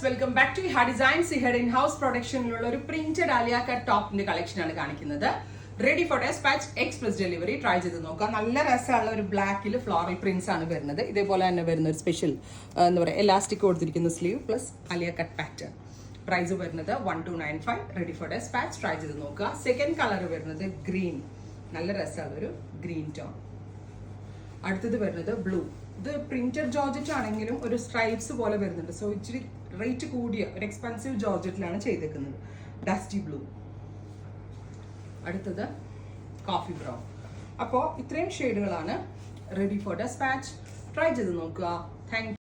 Viewers welcome back to ഹാ designs. ഇഹയുടെ in house പ്രൊഡക്ഷനിലുള്ള ഒരു പ്രിന്റഡ് ആലിയ കട്ട് ടോപ്പിന്റെ കളക്ഷൻ ആണ് കാണിക്കുന്നത്. Ready for despatch express delivery. Try ചെയ്ത് നോക്കാം. നല്ല രസമുള്ള ഒരു ബ്ലാക്കിൽ ഫ്ലോറൽ പ്രിന്റ്സ് ആണ് വരുന്നത്. ഇതേപോലെ തന്നെ വരുന്ന ഒരു സ്പെഷ്യൽ എന്താ പറയുക എലാസ്റ്റിക് കൊടുത്തിരിക്കുന്ന sleeve plus Aliya cut pattern. Price വരുന്നത് 1295. Ready for dispatch. ട്രൈ ചെയ്ത് നോക്കുക. സെക്കൻഡ് കളർ വരുന്നത് ഗ്രീൻ, നല്ല രസമുള്ള ഒരു ഗ്രീൻ ടോൺ. അടുത്തത് വരുന്നത് ബ്ലൂ. ഇത് പ്രിന്റഡ് ജോർജറ്റ് ആണെങ്കിലും ഒരു സ്ട്രൈപ്സ് പോലെ വരുന്നുണ്ട്. സോ ഇച്ചിരി റേറ്റ് കൂടിയ ഒരു എക്സ്പെൻസീവ് ജോർജറ്റിലാണ് ചെയ്തേക്കുന്നത്. Dusty blue. അടുത്തത് കോഫി ബ്രൗൺ. അപ്പോൾ ഇത്രയും ഷെയ്ഡുകളാണ് റെഡി ഫോർ ഡെസ്പാച്ച്. ട്രൈ ചെയ്ത് നോക്കുക. താങ്ക്